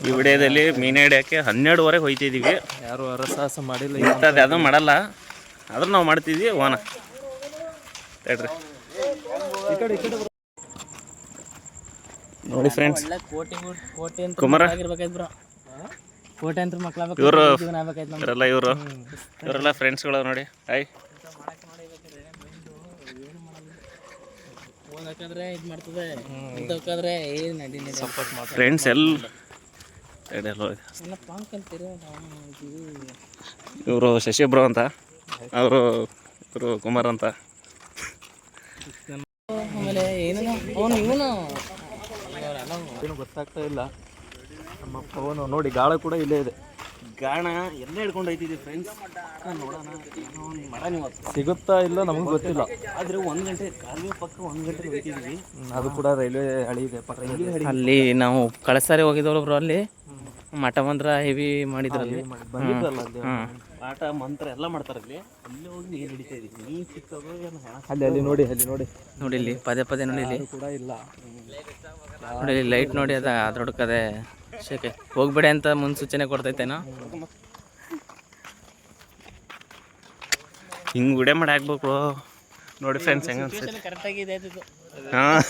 ಈ ವಿಡಿಯೋದಲ್ಲಿ ಮೀನು ಹಿಡಿಯೋಕ್ಕೆ 12:30 ಹೋಗ್ತಿದ್ದೀವಿ. ಯಾರು ಅರಸಾಹಸ ಮಾಡಿಲ್ಲ, ಇಂಥದ್ದು ಯಾವುದೂ ಮಾಡಲ್ಲ, ಆದ್ರೂ ನಾವು ಮಾಡ್ತಿದ್ವಿ. ಓನ ಹೇಳ್ರಿ ನೋಡಿ ಫ್ರೆಂಡ್ಸ್, ಕುಮಾರ ಇವರು ಇವರೆಲ್ಲ ಫ್ರೆಂಡ್ಸ್ಗಳು ನೋಡಿ. ಹಾಯ್ ಫ್ರೆಂಡ್ಸ್ ಇವರು ಶಶಿಬ್ರು ಅಂತ, ಇವರು ಕುಮಾರ್ ಅಂತ. ಏನು ಗೊತ್ತಾಗ್ತಾ ಇಲ್ಲ. ನಮ್ಮ ಫೋನು ನೋಡಿ, ಗಾಳ ಕೂಡ ಇಲ್ಲೇ ಇದೆ. ಗಾಣ ಎಲ್ಲ ಹಿಡ್ಕೊಂಡು ಹೋಯ್ತಿದ್ದೀವಿ ಫ್ರೆಂಡ್ಸ್. ನೋಡೋಣ ಮರ ನೀವು ಸಿಗುತ್ತಾ ಇಲ್ಲ ನಮಗೆ ಗೊತ್ತಿಲ್ಲ. ಆದರೆ 1 ಗಂಟೆ ಕಾಲುವೆ ಪಕ್ಕ 1 ಗಂಟೆ ಹೋಯ್ತಿದ್ದೀವಿ. ಅದು ಕೂಡ ರೈಲ್ವೆ ಹಳಿ ಇದೆ ಅಲ್ಲಿ. ನಾವು ಕಳೆದ ಸಾರಿ ಹೋಗಿದ್ದವಳು ಬ್ರೋ, ಅಲ್ಲಿ ಮಠ ಮಂತ್ರ ಹೆವಿ ಮಾಡಿದ್ರಲ್ಲಿ ಪಾಠ ಮಂತ್ರ ಎಲ್ಲ ಮಾಡ್ತಾರಲ್ಲಿ. ಅಲ್ಲಿ ಹೋಗಿ ನೀರು ಹಿಡಿತಾ ಇದ್ದೀವಿ. ನೀರು ಸಿಕ್ಕೋದು ಅಲ್ಲಿ ನೋಡಿ ನೋಡಿ ಇಲ್ಲಿ ಪದೇ ನೋಡಿ ಇಲ್ಲಿ ಕೂಡ ಇಲ್ಲ. ನೋಡಿ ಇಲ್ಲಿ ಲೈಟ್ ನೋಡಿ, ಅದ್ರೊಡಕದೆ ಶೇಕೆ ಹೋಗ್ಬೇಡಿ ಅಂತ ಮುನ್ಸೂಚನೆ ಕೊಡ್ತೈತೇನೋ. ಹಿಂಗೆ ವಿಡಿಯೋ ಮಾಡಿ ಹಾಕ್ಬೇಕು ನೋಡಿ ಫ್ರೆಂಡ್ಸ್, ಹೆಂಗೆ ಅನ್ಸುತ್ತೆ. ಹಾಂ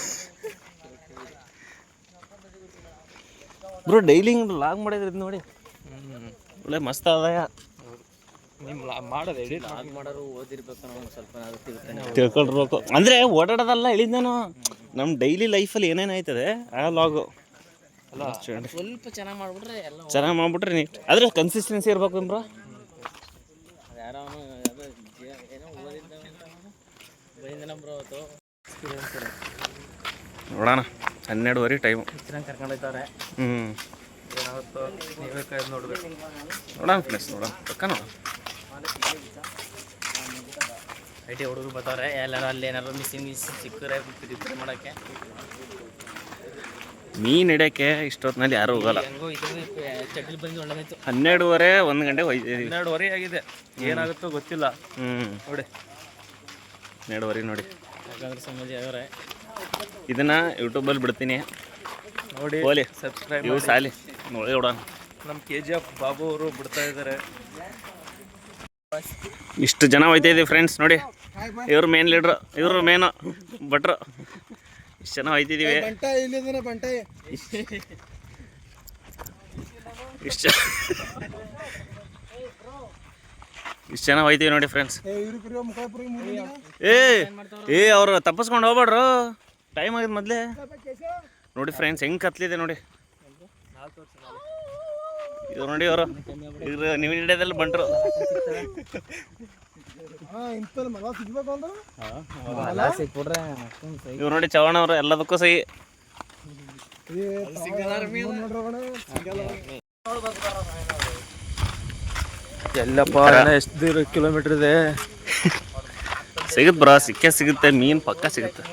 ಬ್ರೋ, ಡೈಲಿ ಹಿಂಗೆ ಲಾಗ್ ಮಾಡಿದ್ರಿ ನೋಡಿ, ಒಳ್ಳೆ ಮಸ್ತ್ ಆದಾಯ. ನಿಮ್ಮ ಮಾಡೋದು ಎಡಿಟ್ ಮಾಡೋರು ಓದಿರ್ಬೇಕು, ಸ್ವಲ್ಪ ತಿಳ್ಕೊಳ್ಬೇಕು ಅಂದರೆ ಓಡಾಡೋದಲ್ಲ ಹೇಳಿದ್ದೇನು, ನಮ್ಮ ಡೈಲಿ ಲೈಫಲ್ಲಿ ಏನೇನು ಆಯ್ತದೆ ಆ ಲಾಗು ಅಲ್ಲ. ಸ್ವಲ್ಪ ಚೆನ್ನಾಗಿ ಮಾಡ್ಬಿಟ್ರೆ ನೀಟ್. ಆದರೆ ಕನ್ಸಿಸ್ಟೆನ್ಸಿ ಇರ್ಬೇಕು ಬ್ರೋ. ನೋಡೋಣ, 12:30 ಟೈಮು. ಕರ್ಕೊಂಡು ಹೋಗ್ತಾರೆ. ಏನಾಗುತ್ತೋ ನೀವೇ ಕೈ ನೋಡ್ಬೇಕು. ನೋಡೋಣ ಫ್ರೆಂಡ್ಸ್, ನೋಡೋಣ ಪಕ್ಕ ನೋಡೋಣ. ಐಟಿ ಹುಡುಗರು ಬರ್ತಾರೆ. ಎಲ್ಲರೂ ಅಲ್ಲಿ ಏನಾದ್ರು ಮಿಸ್ಸಿಂಗ್ ಸಿಕ್ಕರೆ ರಿಪೇರಿ ಮಾಡೋಕ್ಕೆ. ಮೀನು ಹಿಡಿಯೋಕ್ಕೆ ಇಷ್ಟೊತ್ತಿನಲ್ಲಿ ಯಾರು ಹೋಗಲ್ಲ. ಹೆಂಗೋ ಚಡ್ಡಿಲ್ ಬಂದು ಒಳ್ಳೆದಾಯ್ತು. 12:30 1 ಗಂಟೆ ಹೋಯ್ತಿದ್ದೀವಿ. 12:30 ಆಗಿದೆ. ಏನಾಗುತ್ತೋ ಗೊತ್ತಿಲ್ಲ. ನೋಡಿ 12:30 ನೋಡಿ. ಯಾಕಂದ್ರೆ ಸಮಾಜ ಅವರೇ ಇದನ್ನು ಯೂಟ್ಯೂಬಲ್ಲಿ ಬಿಡ್ತೀನಿ ನೋಡಿ, ಹೋಲಿ ಸಬ್ಸ್ಕ್ರೈಬ್ ಇವು ಸಾಲಿ ನೋಡಿ. ನೋಡೋಣ, ನಮ್ಮ KGF ಬಾಬು ಅವರು ಬಿಡ್ತಾ ಇದ್ದಾರೆ. ಇಷ್ಟು ಜನ ಹೋಯ್ತಾ ಇದ್ದೀವಿ ಫ್ರೆಂಡ್ಸ್ ನೋಡಿ. ಇವರು ಮೇನ್ ಲೀಡ್ರು, ಇವರು ಮೇನು ಭಟ್ರು. ಇಷ್ಟು ಜನ ಹೋಯ್ತಿದ್ದೀವಿ. ಇಷ್ಟು ಜನ ಹೋಯ್ತೀವಿ ನೋಡಿ ಫ್ರೆಂಡ್ಸ್. ಅವರು ತಪ್ಪಿಸ್ಕೊಂಡು ಹೋಗ್ಬೇಡ್ರು, ಟೈಮ್ ಆಗಿದೆ ಮೊದಲೇ. ನೋಡಿ ಫ್ರೆಂಡ್ಸ್, ಹೆಂಗೆ ಕತ್ಲಿದೆ ನೋಡಿ. ಇವ್ರು ನೋಡಿ, ಇವರು ನೀವು ಹಿಡಿಯೋದಲ್ಲಿ ಬಂಟ್ರು. ಇವ್ರು ನೋಡಿ ಚವಣ ಅವರು, ಎಲ್ಲದಕ್ಕೂ ಸಹಿ. ಎಲ್ಲಪ್ಪ, ಎಷ್ಟು ಕಿಲೋಮೀಟರ್ ಇದೆ? ಸಿಗುತ್ತೆ ಬ್ರಾ, ಸಿಗುತ್ತೆ ಮೀನು ಪಕ್ಕ ಸಿಗುತ್ತೆ.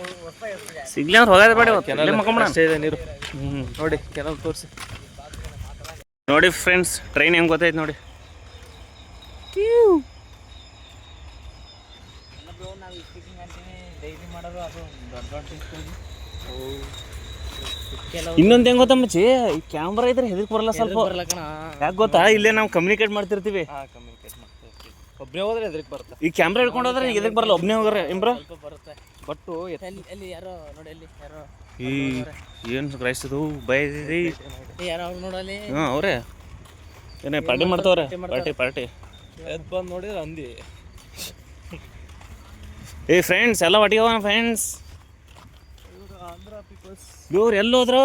ಸಿಗ್ಲಿ ಅಂದ್ರೆ ಹೋಗೋದೇ ಬೇಡ, ಮಕ್ಕೊಂಬಿಡ ಅಷ್ಟೇ ಇದೆ ನೀರು. ನೋಡಿ ಕೆನಲ್ ತೋರಿಸಿ ನೋಡಿ ಫ್ರೆಂಡ್ಸ್, ಟ್ರೈನ್ ಹೆಂಗೆ ಗೊತ್ತಾಯ್ತು ನೋಡಿ. ಇನ್ನೊಂದು ಹೆಂಗೆ ಗೊತ್ತಾ ಮಚ್ಚಿ, ಈ ಕ್ಯಾಮ್ರಾ ಇದ್ರೆ ಹೆದರ್ಕ್ ಬರಲ್ಲ ಸ್ವಲ್ಪ. ಯಾಕೆ ಗೊತ್ತಾ, ಇಲ್ಲೇ ನಾವು ಕಮ್ಯುನಿಕೇಟ್ ಮಾಡ್ತಿರ್ತೀವಿ. ಒಬ್ಬನೇ ಹೋದ್ರೆ ಎದ್ರಿಗೆ ಬರುತ್ತೆ. ಈ ಕ್ಯಾಮ್ರಾ ಹಿಡ್ಕೊಂಡು ಹೋದ್ರೆ ಎದಕ್ಕೆ ಬರಲ್ಲ, ಒಬ್ಬನೇ ಹೋಗ್ರೆ ಇಂಬ್ರ ಬಟ್ಟು ಯಾರೋ ನೋಡಿ, ಅಲ್ಲಿ ಯಾರೋ ಏನು ಕ್ರೈಸ್ತದು ಬೈದಿ ಯಾರೋ ಅವ್ರು ನೋಡಲಿ. ಹಾಂ ಅವರೇ ಏನೇ ಪಾರ್ಟಿ ಮಾಡ್ತವ್ರೆ, ಪಾರ್ಟಿ ಎದ್ದು ಬಂದು ನೋಡಿದ್ರೆ ಅಂದಿ. ಫ್ರೆಂಡ್ಸ್ ಎಲ್ಲ ಒಟ್ಟಿಗೆ ಹೋಗೋಣ ಫ್ರೆಂಡ್ಸ್. ಇವ್ರು ಎಲ್ಲೋದ್ರು?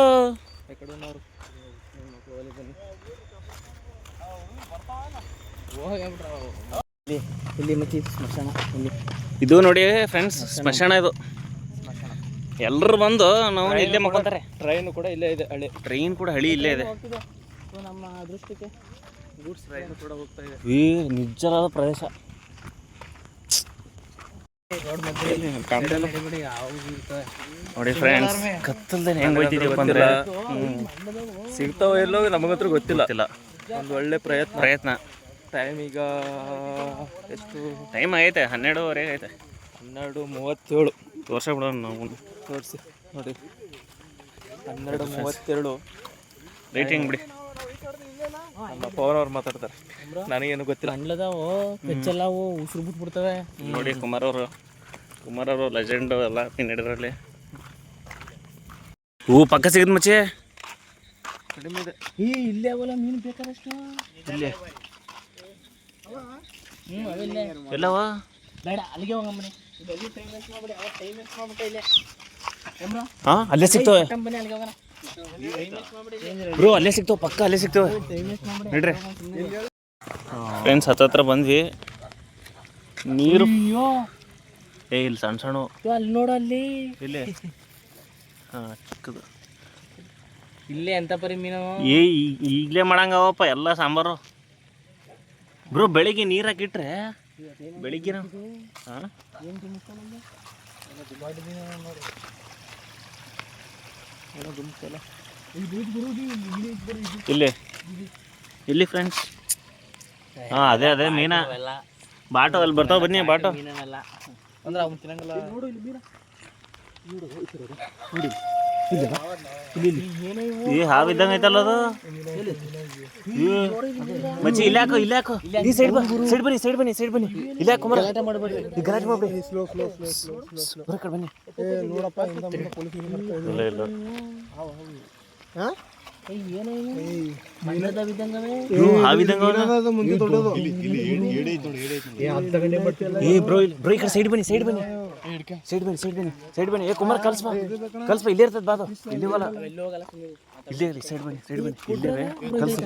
ಇಲ್ಲಿ ಮತ್ತೆ ಸ್ಮಶಾನ. ಇದು ನೋಡಿ ಫ್ರೆಂಡ್ಸ್, ಸ್ಮಶಾನ ಇದು. ಎಲ್ಲರೂ ಬಂದು ನಾವು ಇಲ್ಲೇ ಮಕ್ಕೊಂತಾರೆ. ಟ್ರೈನ್ ಕೂಡ ಇಲ್ಲೇ ಇದೆ, ಹಳಿ ಟ್ರೈನ್ ಕೂಡ ಹಳಿ ಇಲ್ಲೇ ಇದೆ. ನಮ್ಮ ಅದೃಷ್ಟಕ್ಕೆ ಗೂಡ್ಸ್ ಟ್ರೈನ್ ಕೂಡ ಹೋಗ್ತಾ ಇದೆ. ನಿಜವಾದ ಪ್ರದೇಶ ನೋಡಿ ಫ್ರೆಂಡ್ಸ್. ಕತ್ತಲ್ದೇನೆ ಹೆಂಗೆ ಹೋಯ್ತಿದ್ದೀವಿ ಅಂದ್ರೆ ಸಿಗ್ತಾವ ಎಲ್ಲೋ ನಮಗಂತೂ ಗೊತ್ತಿಲ್ಲ. ಒಂದು ಒಳ್ಳೆ ಪ್ರಯತ್ನ. ಟೈಮ್ ಈಗ ಎಷ್ಟು ಟೈಮ್ ಆಗೈತೆ? 12:30 ಆಗೈತೆ. 12:37 ತೋರ್ಸ ಬಿಡೋಣ ನಾವು. ತೋರಿಸಿ ನೋಡಿ, 12:32 ರೇಟಿಂಗ್ ಬಿಡಿ. ನಮ್ಮ ಪವನವ್ರು ಮಾತಾಡ್ತಾರೆ, ನನಗೇನು ಗೊತ್ತಿಲ್ಲ. ಅಂಡ್ಲದಾವು ಕಚ್ಚೆಲ್ಲವು ಉಸಿರು ಬಿಟ್ಬಿಡ್ತವೆ. ನೋಡಿ ಕುಮಾರ್ ಅವರು ಲೆಜೆಂಡು ಎಲ್ಲ ಮೀನು ಹಿಡಿದ್ರಲ್ಲಿ. ಪಕ್ಕ ಸಿಗದ್ ಮಚ್ಚಿ ಕಡಿಮೆ ಇದೆ. ಇಲ್ಲೇ ಅವಲ್ಲ ಮೀನು ಬೇಕಾದಷ್ಟು. ಇಲ್ಲೇ ಅವಿಲ್ಲೇ ಎಲ್ಲವ ಬೇಡ, ಅಲ್ಲಿಗೆ ಹೋಗಮ್ಮನೆ. ಹಾಂ ಅಲ್ಲೇ ಸಿಗ್ತವೆ ಬನ್ನಿ, ಅಲ್ಲಿಗೆ ಹೋಗೋಣ. ಬ್ರೋ, ಅಲ್ಲೇ ಸಿಗ್ತವೆ, ಪಕ್ಕ ಅಲ್ಲೇ ಸಿಗ್ತವೆ ನೋಡ್ರಿ ಫ್ರೆಂಡ್ಸ್. ಹತ್ರ ಬಂದ್ವಿ. ನೀರು ಇಲ್ಲಿ ಸಣ್ಣ ಸಣ್ಣ ಅಲ್ಲಿ ನೋಡು, ಅಲ್ಲಿ ಇಲ್ಲೇ. ಹಾಂ ಚಿಕ್ಕದು ಇಲ್ಲೇ ಎಂತ ಪರಿ ಮೀನು. ಈಗಲೇ ಮಾಡಂಗವಪ್ಪ ಎಲ್ಲ ಸಾಂಬಾರು. ಬ್ರೋ ಬೆಳಿಗ್ಗೆ ನೀರು ಹಾಕಿಟ್ರೆ ಬೆಳಿಗ್ಗೆ ಹಾಂ ಇಲ್ಲಿ ಫ್ರೆಂಡ್ಸ್. ಹಾಂ ಅದೇ ಮೀನಾ ಬಾಟು ಅಲ್ಲಿ ಬರ್ತಾವ. ಬನ್ನಿ ಬಾಟು ಮೀನಲ್ಲ ಅಂದ್ರೆ ಅವ್ನು ತಿನ್ನಂಗಿಲ್ಲ. ಈ ಹಾವಿದ್ದಂಗೆ ಐತಲ್ಲ ಅದು. ಮಚ್ಚಿ ಇಲ್ಲಿ ಹಾಕೋ ಈ ಸೈಡ್ ಬನ್ನಿ ಇಲ್ಲಿ ಹಾಕೋ ಮರ. ಗಲಾಟೆ ಮಾಡ್ಬೇಡಿ ಬನ್ನಿ. ಬ್ರೋ ಈ ಕಡೆ ಸೈಡ್ ಬನ್ನಿ. ಏ ಕುಮಾರ್ ಕಲ್ಸ್ಪ ಇಲ್ಲೇ ಇರ್ತದ ಬಾದು. ಇಲ್ಲಿ ಹೋಗಲ್ಲ, ಇಲ್ಲೇ ಸೈಡ್ ಬನ್ನಿ ಇಲ್ಲೇ ಕಲ್ಸ.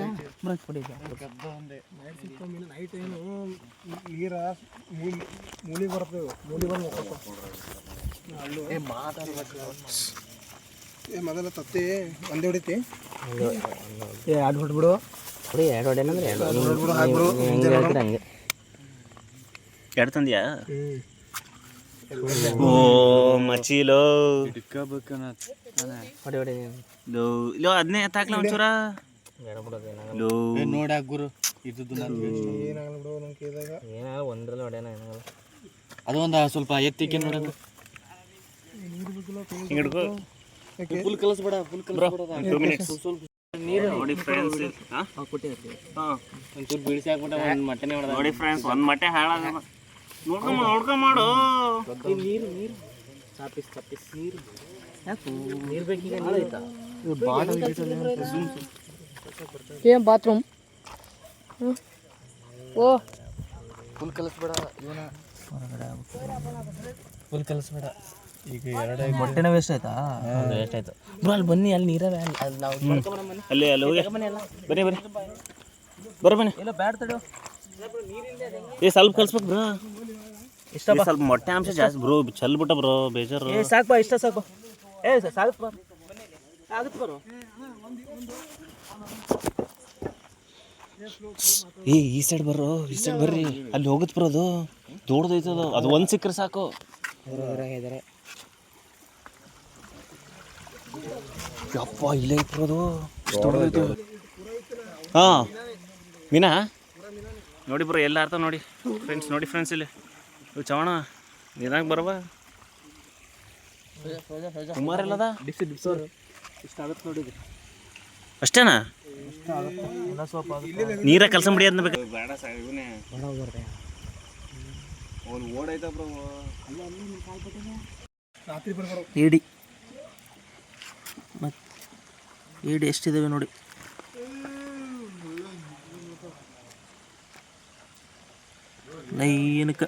ಮೊದಲ ತತ್ತಿ ಒಂದೇ ಹೊಡಿತಿ. ಎರಡು ಹೊಡ್ಬಿಡು. ಎರಡು ಹೊಡೆನಂದ್ರೆ ಹಂಗೆ ಎರಡು ತಂದ್ಯಾ? ಓ ಮಚೀಲೋ ಹೊಡೆ ಇಲ್ಲೋ ಅದನ್ನೇ ಎತ್ತಾಕ್ಲ ಒಂಚೂರ ನೋಡಿ ಗುರು. ಏನಾಗ ಒಂದ್ರಲ್ಲಿ ಹೊಡೆನ ಏನಾಗಲ್ಲ. ಅದು ಒಂದು ಸ್ವಲ್ಪ ಎತ್ತಿಕ್ಕೆ ನೋಡೋದು. ಹಿಡ್ಕೋ ಫುಲ್ ಕಲಿಸ್ಬೇಡ, ನೀರು ನೋಡಿ ಫ್ರೆಂಡ್ಸ್. ಒಂಚೂರು ಬೀಳಿಸಿ ಹಾಕ್ಬಿಟ್ಟ ಒಂದು ಮಟ್ಟನೆ ಹೊಡೆದ. ನೋಡಿ ಫ್ರೆಂಡ್ಸ್, ಒಂದು ಮಟ್ಟೆ ಹಾಳಾಗಲ್ಲ. ನೋಡ್ಕೊಂಡ್ ಮಾಡು. ನೀರು ತಪ್ಪಿಸ್ ನೀರು ಬೇಕೀಗ. ಏನ್ ಬಾತ್ರೂಮ್ ಓ ಫುಲ್ ಕಲಿಸ್ಬೇಡ ಇವನ ಫುಲ್ ಕಲಿಸ್ಬೇಡ. ಈಗ ಎರಡೇ ಮೊಟ್ಟೆನ ವೇಸ್ಟ್ ಆಯ್ತಾ? ವೇಸ್ಟ್ ಆಯ್ತು ಬ್ರೋ. ಅಲ್ಲಿ ಬನ್ನಿ, ಅಲ್ಲಿ ನೀರವೇ. ಅಲ್ಲಿ ನಾವು ಅಲ್ಲಿ ಹೋಗಿ ಬನ್ನಿ ಎಲ್ಲ ಬ್ಯಾಡ್ ತಡೋ. ಸ್ವಲ್ಪ ಕಲ್ಸ್ಬೇಕು ಬ್ರೋ. ಸ್ವಲ್ಪ ಮೊಟ್ಟೆ ಅಂಶ ಜಾಸ್ತಿ ಬ್ರೋ. ಚಲ್ಬಿಟ್ಟ ಬ್ರೋ, ಬೇಜಾರು. ಸಾಕು ಬಾ, ಇಷ್ಟ ಸಾಕು. ಸಾಕು ಬಾ, ಆಗುತ್ತೆ ಬರೋ. ಈ ಸೈಡ್ ಬರ್ರಿ. ಅಲ್ಲಿ ಹೋಗುತ್ತೆ ಬ್ರೋ. ಅದು ದೊಡ್ಡದೈತದ. ಅದು ಒಂದು ಸಿಕ್ಕರೆ ಸಾಕು. ಯಪ್ಪ ಇಲ್ಲೇ ಐತೆ ಅದು. ಹಾಂ ಮೀನಾ ನೋಡಿ ಬ್ರೋ, ಎಲ್ಲ ಅರ್ಥ ನೋಡಿ ಫ್ರೆಂಡ್ಸ್. ನೋಡಿ ಫ್ರೆಂಡ್ಸ್, ಇಲ್ಲಿ ಚವಣ ನೀರಾಗ ಬರವ. ಕುಮಾರ್ ಎಲ್ಲದ ಇಷ್ಟ ಆಗುತ್ತೆ ನೋಡಿ. ಅಷ್ಟೇನಾ? ನೀರ ಕೆಲಸ ಮಾಡಿ ಅದನ್ನ ಬೇಕು. ಬೇಡ ಓಡೈತ ಬ್ರೋ. ಏಡಿ ಮತ್ತು ಏಡಿ ಎಷ್ಟಿದ್ದಾವೆ ನೋಡಿ. ನೈನಕ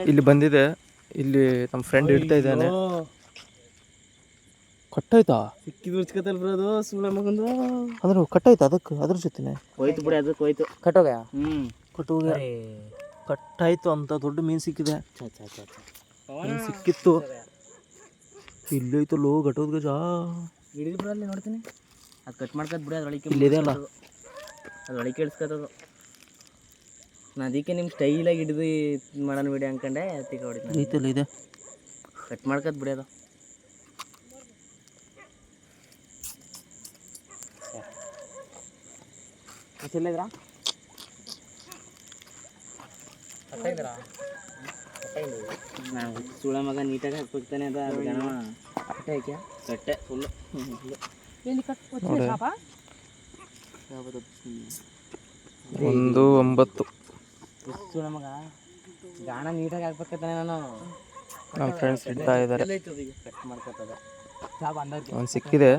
ಇಲ್ಲಿ ಬಂದಿದೆ. ಇಲ್ಲಿ ನಮ್ಮ ಫ್ರೆಂಡ್ ಇಡ್ತಾ ಇದ್ದಾನೆ. ಕಟ್ಟಾಯ್ತಾ? ಸಿಕ್ಕಿದ್ ಉಚ್ಕತ್ತಲ್ ಬರೋದು ಸುಳ್ಳ ಮಗಂದು. ಅಂದ್ರೆ ಕಟ್ಟಾಯ್ತಾ? ಅದ್ರ ಜೊತೆನೆ ಹೋಯ್ತು ಬಿಡಿ, ಅದಕ್ಕೆ ಹೋಯ್ತು. ಕಟ್ಟೋಗ ಕಟ್ಟೋಗ ಕಟ್ಟಾಯ್ತು ಅಂತ ದೊಡ್ಡ ಮೀನು ಸಿಕ್ಕಿದೆ. ಮೀನು ಸಿಕ್ಕಿತ್ತು. ಇಲ್ಲೈತು ಲೋ ಗಟ್ಟೋದ್ ಗಜ. ಹಿಡಿದು ಬಿಡ, ಅಲ್ಲಿ ನೋಡ್ತೀನಿ. ಅದು ಕಟ್ ಮಾಡ್ಕೊತ್ ಬಿಡಿ, ಅದ್ರೊಳಗೆ ಇಲ್ಲಿದೆ ಅಲ್ಲ, ಅದ್ರೊಳಗೆ ಕೇಳಿಸ್ಕೊತದು. ನಾನು ಅದಕ್ಕೆ ನಿಮ್ಮ ಸ್ಟೈಲಾಗಿ ಹಿಡಿದು ಮಾಡೋಣ ವಿಡಿಯೋ ಅನ್ಕೊಂಡೆ. ಅದಕ್ಕೆ ಹೊಡಿತೀನಿ. ಐತಲ್ಲ ಇದೆ, ಕಟ್ ಮಾಡ್ಕೊತ್ ಬಿಡಿ. ಅದು ಸುಳ ಮಗ ನೀಟಾಗಿ ಹಾಕ್ಬಿಡ್ತಾನೆ ಅದ ಗಣವ ಕಟ್ಟೆ ಫುಲ್ಲು. 1:09 ಸುಳ ಮಗ ಗಾಣ ನೀಟಾಗಿ ಹಾಕ್ಬೇಕಂತಾನೆ ನಾನು. ನಮ್ಮ ಫ್ರೆಂಡ್ಸ್ ಇಡ್ತಾ ಇದ್ದಾರೆ. ಕಟ್ ಮಾಡ್ಕೊತದ ಒಂದು ಸಿಕ್ಕಿದೆ,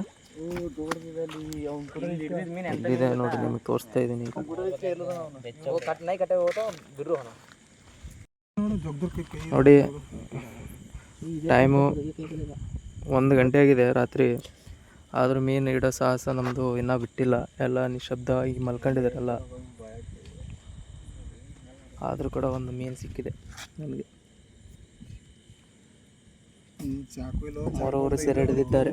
ಇಲ್ಲಿದೆ ನೋಡಿ, ನಿಮಗೆ ತೋರಿಸ್ತಾ ಇದ್ದೀನಿ. ನೋಡಿ ಟೈಮು 1 ಗಂಟೆ ಆಗಿದೆ ರಾತ್ರಿ. ಆದರೂ ಮೀನು ಇಡೋ ಸಾಹಸ ನಮ್ಮದು ಇನ್ನೂ ಬಿಟ್ಟಿಲ್ಲ. ಎಲ್ಲ ನಿಶಬ್ದ ಈಗ ಮಲ್ಕೊಂಡಿದ್ದಾರೆಲ್ಲ. ಆದರೂ ಕೂಡ ಒಂದು ಮೀನು ಸಿಕ್ಕಿದೆ ನನಗೆ. ಮರವರು ಸೆರೆ ಹಿಡಿದಿದ್ದಾರೆ.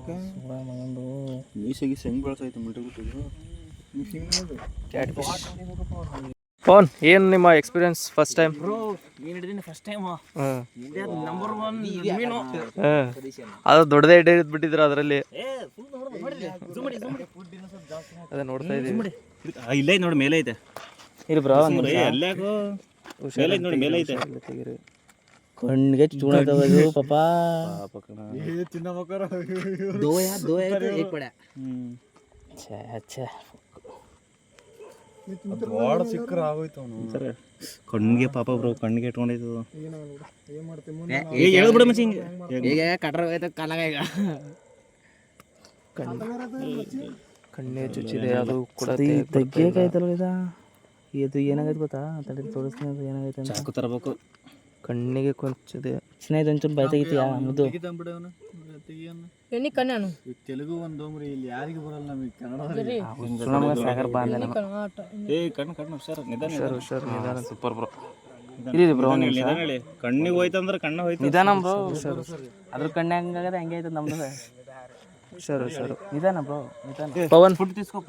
ಪವನ್, ಏನು ನಿಮ್ಮ ಎಕ್ಸ್ಪೀರಿಯನ್ಸ್ ಫಸ್ಟ್ ಟೈಮ್? ಮೀನು ಹಿಡಿದೀನಿ ಫಸ್ಟ್ ಟೈಮ್. ನಂಬರ್ 1 ಮೀನು. ಅದು ದೊಡ್ಡದೇ ಹಿಡಿದ್ಬಿಟ್ಟಿದ್ರು ಅದರಲ್ಲಿ. ಅದೇ ನೋಡ್ತಾ ಇದ್ದೀವಿ. ಇಲ್ಲೇ ನೋಡಿ, ಮೇಲೆ ಐತೆ. ಇಲ್ಲಿ ಬ್ರೋ ನೋಡಿ, ಮೇಲೆ ಐತೆ. ಕಣ್ಣಿಗೆ ಚೂಣ ತಗೋದು ಪಾಪ. ಕಣ್ಣಿಗೆ ಪಾಪ ಬ್ರೋ, ಕಣ್ಣಿಗೆ ಇಟ್ಕೊಂಡೈತು. ಹೇಳ್ಬಿಡ ಮಚ್ಚಿ, ಈಗ ಕಟ್ರ ಹೋಯ್ತು ಕಾಲಾಗ. ಈಗ ಕಣ್ಣೇ ಚುಚ್ಚಿದೆ, ಅದು ಕೂಡ ತೆಗಿಯಕಾಯ್ತಲ್ಲ ಇದು ಏನಾಗೈತೆ ಗೊತ್ತಾ? ತಡೆ ತೋರಿಸ್ತೀನಿ, ಅದು ಏನಾಗೈತೆ ಅಂತ. ಚಾಕು ತರಬೇಕು. ಕಣ್ಣಿಗೆ ಕೊಂಚಿದೆ. ಚೆನ್ನಾಗಿ ಒಂಚೂರು ಬೈ ತೆಗಿತೀಯಾ ಮುದ್ದು? ತೆಲುಗು ಒಂದು ಇಲ್ಲಿ ಯಾರಿಗೂ ಬರಲ್ಲ, ನಮಗೆ ನಮ್ಗೆ ಸಾಗರ್ ಬಾಂಧ ನಿಧಾನ. Super bro. ಇಲ್ಲಿ ಬ್ರೋ ಕಣ್ಣಿಗೆ ಹೋಯ್ತಂದ್ರೆ ಕಣ್ಣ ಹೋಯ್ತು. ನಿಧಾನ ಬ್ರೋ. ಅದ್ರ ಕಣ್ಣೆ ಹಂಗಾಗದೆ ಹಂಗೆ ಆಯ್ತದ ನಮ್ದು. ಹುಷಾರು. ನಿಧಾನ ಬ್ರೋ, ನಿಧಾನ. ಪವನ್, ಫುಡ್ తీసుకోಪ.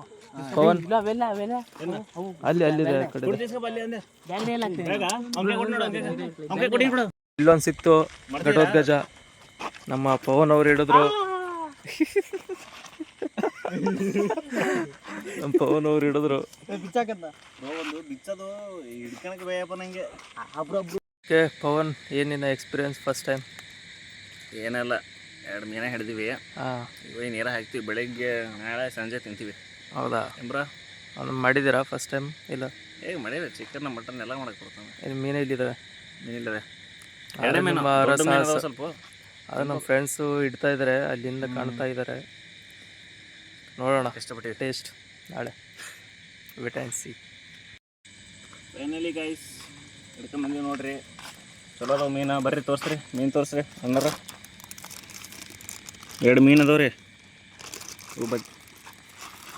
ಪವನ್ ಅವೆಲ್ಲ ಅಲ್ಲಿದೆ ಆ ಕಡೆ. ಫುಡ್ తీసుకోಪ ಅಲ್ಲಿ ಅಂದೆ. ಬ್ಯಾಗ್ನೇ ಹಾಕ್ತೀನಿ. ಬೇಗ ಅಂಕೆ ಕೊಡು ನೋಡು, ಅಂಕೆ ಕೊಡಿ ಬಿಡು. ಇಲ್ಲೊಂದು ಸಿಕ್ತು ಘಟೋತ್ಕಚ. ನಮ್ಮ ಪವನ್ ಅವ್ರು ಹಿಡಿದ್ರು. ನಮ್ಮ ಪವನ್ ಅವ್ರು ಹಿಡಿದ್ರು. ಓಕೆ ಪವನ್, ಏನಿನ ಎಕ್ಸ್ಪೀರಿಯನ್ಸ್ ಫಸ್ಟ್ ಟೈಮ್? ಏನಲ್ಲ, 2 ಮೀನ ಹಿಡಿದಿವಿ. ಇವಾಗ ನೀರ ಹಾಕ್ತೀವಿ. ಬೆಳಗ್ಗೆ ನಾಳೆ ಸಂಜೆ ತಿಂತೀವಿ. ಹೌದಾ ಎಂಬ್ರ? ಅದನ್ನು ಮಾಡಿದ್ದೀರಾ ಫಸ್ಟ್ ಟೈಮ್? ಇಲ್ಲ, ಮಾಡಿದೆ. ಚಿಕನ್ ಮಟನ್ ಎಲ್ಲ ಮಾಡಕ್ಕೆ ಕೊಡ್ತಾನೆ. ಇಲ್ಲಿ ಮೀನು ಇಲ್ಲಿದ್ದಾವೆ. ಮೀನಿಲ್ಲದೆ ಸ್ವಲ್ಪ. ಅದು ನಮ್ಮ ಫ್ರೆಂಡ್ಸು ಇಡ್ತಾ ಇದ್ದಾರೆ, ಅಲ್ಲಿಂದ ಕಾಣ್ತಾ ಇದ್ದಾರೆ. ನೋಡೋಣ ಕಷ್ಟಪಟ್ಟು ಟೇಸ್ಟ್ ನಾಳೆ. Wait and see. Finally guys ಹಿಡ್ಕೊಂಬಂದಿವಿ ನೋಡ್ರಿ. ಚಲೋ ಅದಾವ ಮೀನು. ಬರ್ರಿ ತೋರಿಸ್ರಿ, ಮೀನು ತೋರಿಸ್ರಿ ಅಣ್ಣಾರ. 2 ಮೀನು ಅದಾವ ರೀ. ಇವು ಬಗ್ಗೆ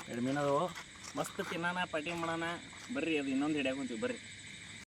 2 ಮೀನು ಅದಾವು. ಮಸ್ತ್ ತಿನ್ನೋಣ, ಪಾರ್ಟಿ ಮಾಡೋಣ. ಬರ್ರಿ, ಅದು ಇನ್ನೊಂದು ಹಿಡಿಯಾಕೊಂತೀವಿ ಬರ್ರಿ.